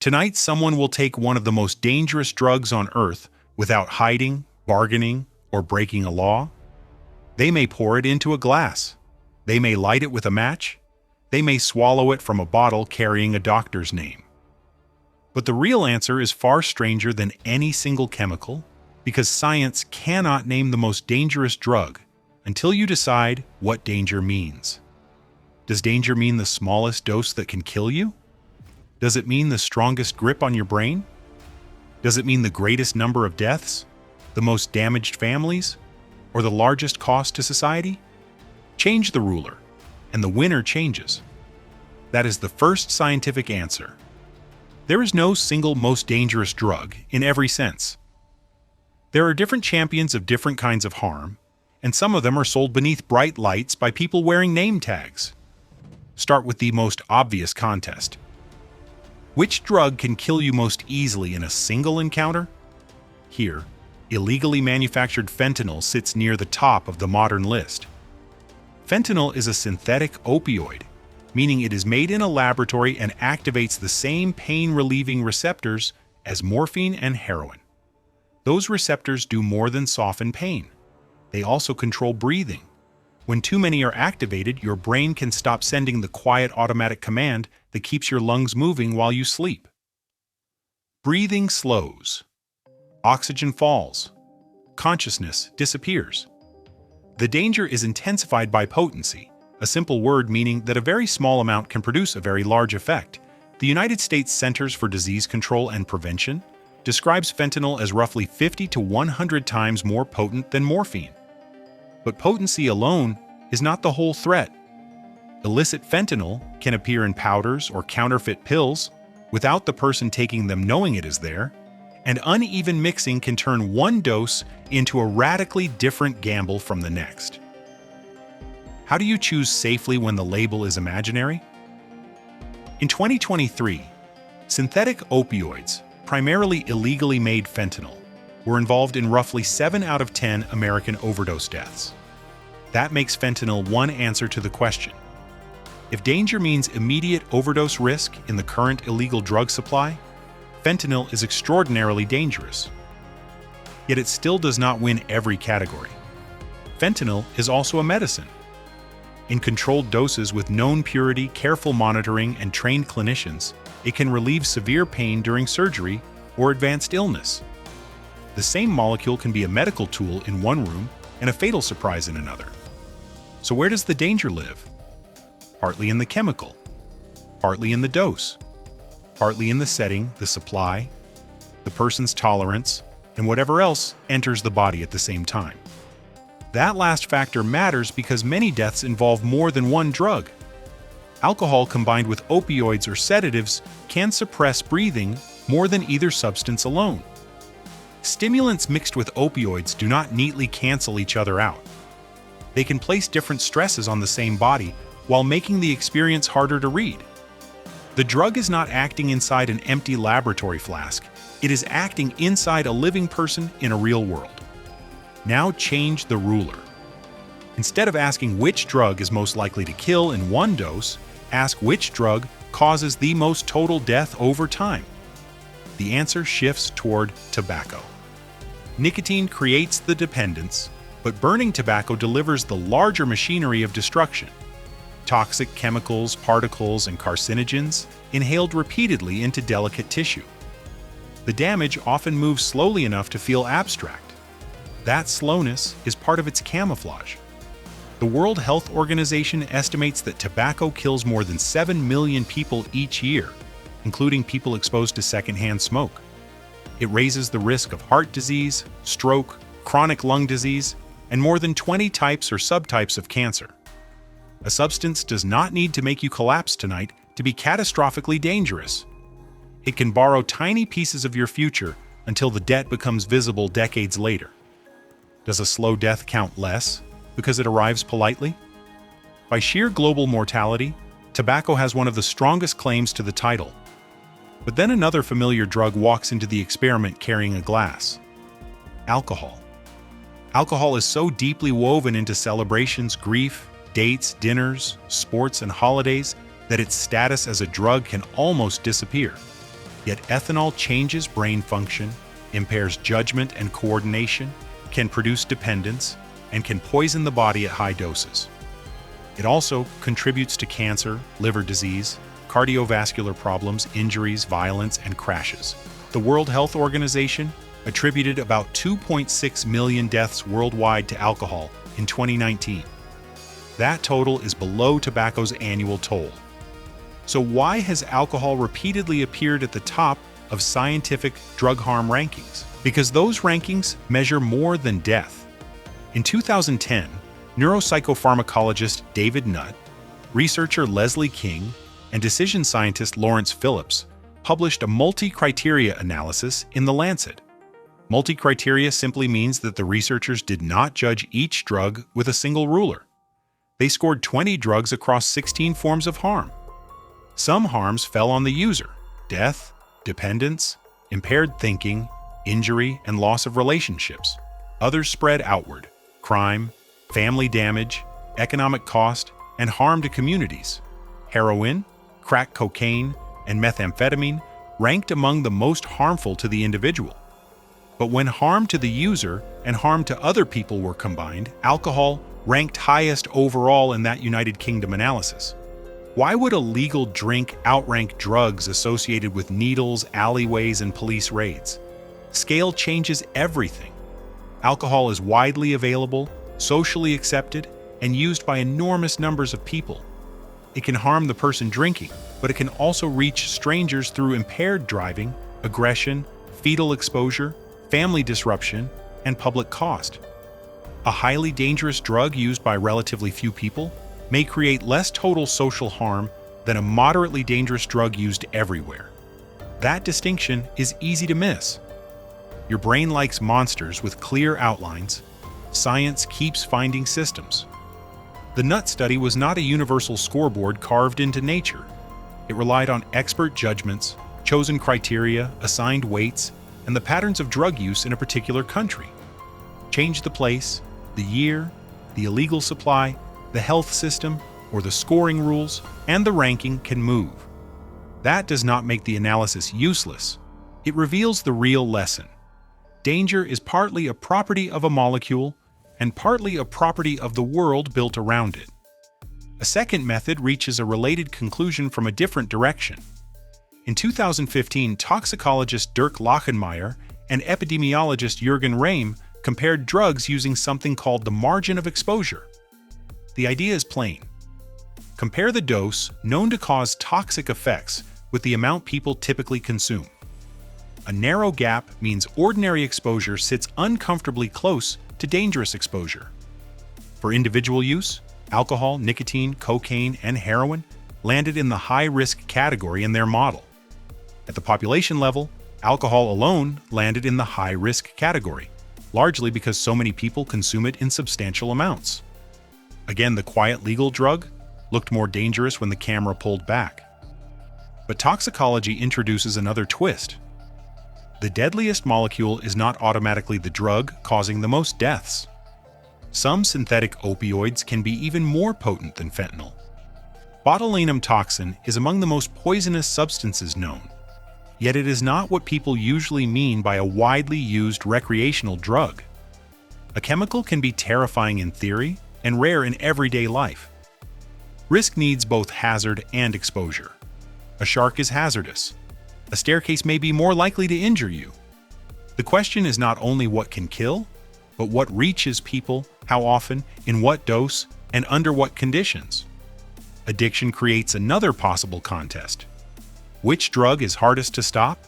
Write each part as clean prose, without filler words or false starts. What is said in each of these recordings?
Tonight, someone will take one of the most dangerous drugs on earth without hiding, bargaining, or breaking a law. They may pour it into a glass. They may light it with a match. They may swallow it from a bottle carrying a doctor's name. But the real answer is far stranger than any single chemical, because science cannot name the most dangerous drug until you decide what danger means. Does danger mean the smallest dose that can kill you? Does it mean the strongest grip on your brain? Does it mean the greatest number of deaths, the most damaged families, or the largest cost to society? Change the ruler, and the winner changes. That is the first scientific answer. There is no single most dangerous drug in every sense. There are different champions of different kinds of harm, and some of them are sold beneath bright lights by people wearing name tags. Start with the most obvious contest. Which drug can kill you most easily in a single encounter? Here, illegally manufactured fentanyl sits near the top of the modern list. Fentanyl is a synthetic opioid, meaning it is made in a laboratory and activates the same pain-relieving receptors as morphine and heroin. Those receptors do more than soften pain. They also control breathing. When too many are activated, your brain can stop sending the quiet automatic command that keeps your lungs moving while you sleep. Breathing slows. Oxygen falls. Consciousness disappears. The danger is intensified by potency, a simple word meaning that a very small amount can produce a very large effect. The United States Centers for Disease Control and Prevention describes fentanyl as roughly 50 to 100 times more potent than morphine. But potency alone is not the whole threat. Illicit fentanyl can appear in powders or counterfeit pills without the person taking them knowing it is there, and uneven mixing can turn one dose into a radically different gamble from the next. How do you choose safely when the label is imaginary? In 2023, synthetic opioids, primarily illegally made fentanyl, were involved in roughly 7 out of 10 American overdose deaths. That makes fentanyl one answer to the question. If danger means immediate overdose risk in the current illegal drug supply, fentanyl is extraordinarily dangerous. Yet it still does not win every category. Fentanyl is also a medicine. In controlled doses with known purity, careful monitoring, and trained clinicians, it can relieve severe pain during surgery or advanced illness. The same molecule can be a medical tool in one room and a fatal surprise in another. So where does the danger live? Partly in the chemical, partly in the dose, partly in the setting, the supply, the person's tolerance, and whatever else enters the body at the same time. That last factor matters because many deaths involve more than one drug. Alcohol combined with opioids or sedatives can suppress breathing more than either substance alone. Stimulants mixed with opioids do not neatly cancel each other out. They can place different stresses on the same body while making the experience harder to read. The drug is not acting inside an empty laboratory flask. It is acting inside a living person in a real world. Now change the ruler. Instead of asking which drug is most likely to kill in one dose, ask which drug causes the most total death over time. The answer shifts toward tobacco. Nicotine creates the dependence, but burning tobacco delivers the larger machinery of destruction. Toxic chemicals, particles, and carcinogens inhaled repeatedly into delicate tissue. The damage often moves slowly enough to feel abstract. That slowness is part of its camouflage. The World Health Organization estimates that tobacco kills more than 7 million people each year, including people exposed to secondhand smoke. It raises the risk of heart disease, stroke, chronic lung disease, and more than 20 types or subtypes of cancer. A substance does not need to make you collapse tonight to be catastrophically dangerous. It can borrow tiny pieces of your future until the debt becomes visible decades later. Does a slow death count less because it arrives politely? By sheer global mortality, tobacco has one of the strongest claims to the title. But then another familiar drug walks into the experiment carrying a glass. Alcohol. Alcohol is so deeply woven into celebrations, grief, dates, dinners, sports, and holidays that its status as a drug can almost disappear. Yet ethanol changes brain function, impairs judgment and coordination, can produce dependence, and can poison the body at high doses. It also contributes to cancer, liver disease, cardiovascular problems, injuries, violence, and crashes. The World Health Organization attributed about 2.6 million deaths worldwide to alcohol in 2019. That total is below tobacco's annual toll. So why has alcohol repeatedly appeared at the top of scientific drug harm rankings? Because those rankings measure more than death. In 2010, neuropsychopharmacologist David Nutt, researcher Leslie King, and decision scientist Lawrence Phillips published a multicriteria analysis in The Lancet. Multicriteria simply means that the researchers did not judge each drug with a single ruler. They scored 20 drugs across 16 forms of harm. Some harms fell on the user: death, dependence, impaired thinking, injury, and loss of relationships. Others spread outward: crime, family damage, economic cost, and harm to communities. Heroin, crack cocaine, and methamphetamine ranked among the most harmful to the individual. But when harm to the user and harm to other people were combined, alcohol ranked highest overall in that United Kingdom analysis. Why would a legal drink outrank drugs associated with needles, alleyways, and police raids? Scale changes everything. Alcohol is widely available, socially accepted, and used by enormous numbers of people. It can harm the person drinking, but it can also reach strangers through impaired driving, aggression, fetal exposure, family disruption, and public cost. A highly dangerous drug used by relatively few people may create less total social harm than a moderately dangerous drug used everywhere. That distinction is easy to miss. Your brain likes monsters with clear outlines. Science keeps finding systems. The Nutt study was not a universal scoreboard carved into nature. It relied on expert judgments, chosen criteria, assigned weights, and the patterns of drug use in a particular country. Change the place, the year, the illegal supply, the health system, or the scoring rules, and the ranking can move. That does not make the analysis useless. It reveals the real lesson. Danger is partly a property of a molecule and partly a property of the world built around it. A second method reaches a related conclusion from a different direction. In 2015, toxicologist Dirk Lachenmeyer and epidemiologist Jürgen Rehm compared drugs using something called the margin of exposure. The idea is plain. Compare the dose known to cause toxic effects with the amount people typically consume. A narrow gap means ordinary exposure sits uncomfortably close to dangerous exposure. For individual use, alcohol, nicotine, cocaine, and heroin landed in the high-risk category in their model. At the population level, alcohol alone landed in the high-risk category, largely because so many people consume it in substantial amounts. Again, the quiet legal drug looked more dangerous when the camera pulled back. But toxicology introduces another twist. The deadliest molecule is not automatically the drug causing the most deaths. Some synthetic opioids can be even more potent than fentanyl. Botulinum toxin is among the most poisonous substances known, yet it is not what people usually mean by a widely used recreational drug. A chemical can be terrifying in theory and rare in everyday life. Risk needs both hazard and exposure. A shark is hazardous. A staircase may be more likely to injure you. The question is not only what can kill, but what reaches people, how often, in what dose, and under what conditions. Addiction creates another possible contest. Which drug is hardest to stop?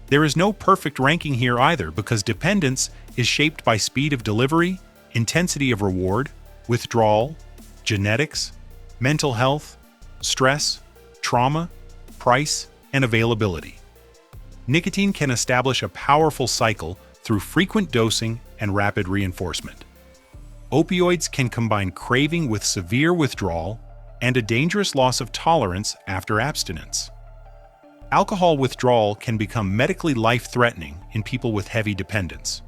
There is no perfect ranking here either, because dependence is shaped by speed of delivery, intensity of reward, withdrawal, genetics, mental health, stress, trauma, price, and availability. Nicotine can establish a powerful cycle through frequent dosing and rapid reinforcement. Opioids can combine craving with severe withdrawal and a dangerous loss of tolerance after abstinence. Alcohol withdrawal can become medically life-threatening in people with heavy dependence.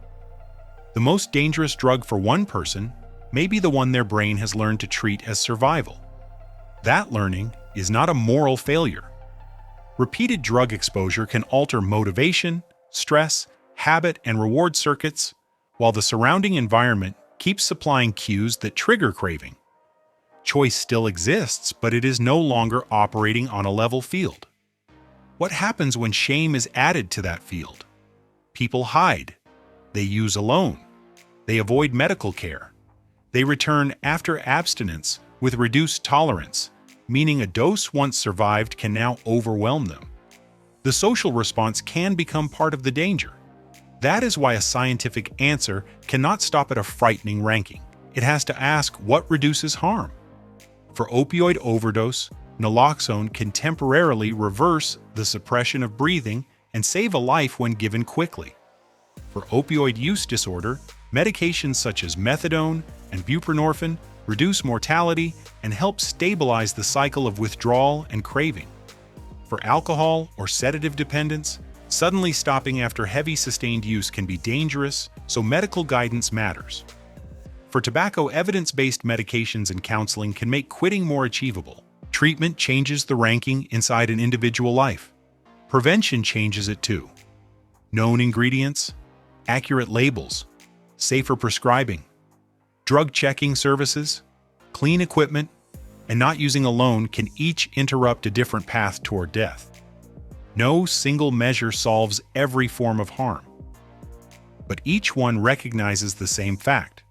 The most dangerous drug for one person may be the one their brain has learned to treat as survival. That learning is not a moral failure. Repeated drug exposure can alter motivation, stress, habit, and reward circuits, while the surrounding environment keeps supplying cues that trigger craving. Choice still exists, but it is no longer operating on a level field. What happens when shame is added to that field? People hide. They use alone. They avoid medical care. They return after abstinence with reduced tolerance, meaning a dose once survived can now overwhelm them. The social response can become part of the danger. That is why a scientific answer cannot stop at a frightening ranking. It has to ask what reduces harm. For opioid overdose, naloxone can temporarily reverse the suppression of breathing and save a life when given quickly. For opioid use disorder, medications such as methadone and buprenorphine reduce mortality and help stabilize the cycle of withdrawal and craving. For alcohol or sedative dependence, suddenly stopping after heavy sustained use can be dangerous, so medical guidance matters. For tobacco, evidence-based medications and counseling can make quitting more achievable. Treatment changes the ranking inside an individual life. Prevention changes it too. Known ingredients, accurate labels, safer prescribing, drug checking services, clean equipment, and not using alone can each interrupt a different path toward death. No single measure solves every form of harm, but each one recognizes the same fact.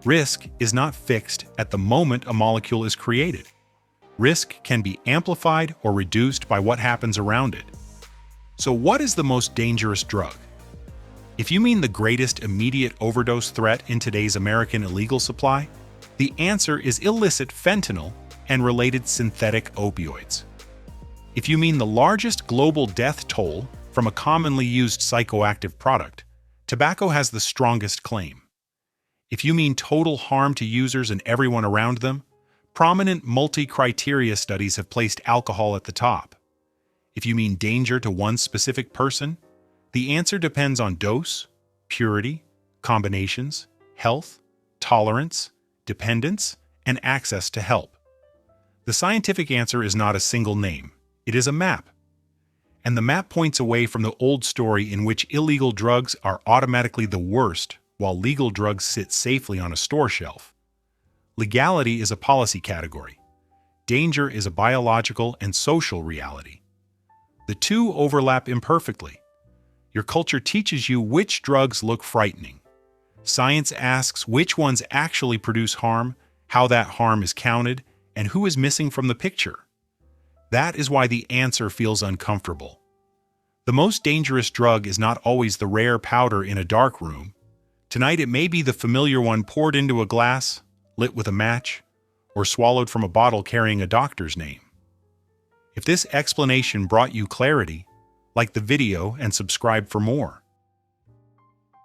Risk is not fixed at the moment a molecule is created. Risk can be amplified or reduced by what happens around it. So what is the most dangerous drug? If you mean the greatest immediate overdose threat in today's American illegal supply, the answer is illicit fentanyl and related synthetic opioids. If you mean the largest global death toll from a commonly used psychoactive product, tobacco has the strongest claim. If you mean total harm to users and everyone around them, prominent multicriteria studies have placed alcohol at the top. If you mean danger to one specific person, the answer depends on dose, purity, combinations, health, tolerance, dependence, and access to help. The scientific answer is not a single name, it is a map. And the map points away from the old story in which illegal drugs are automatically the worst, while legal drugs sit safely on a store shelf. Legality is a policy category. Danger is a biological and social reality. The two overlap imperfectly. Your culture teaches you which drugs look frightening. Science asks which ones actually produce harm, how that harm is counted, and who is missing from the picture. That is why the answer feels uncomfortable. The most dangerous drug is not always the rare powder in a dark room. Tonight it may be the familiar one poured into a glass, lit with a match, or swallowed from a bottle carrying a doctor's name. If this explanation brought you clarity, like the video and subscribe for more.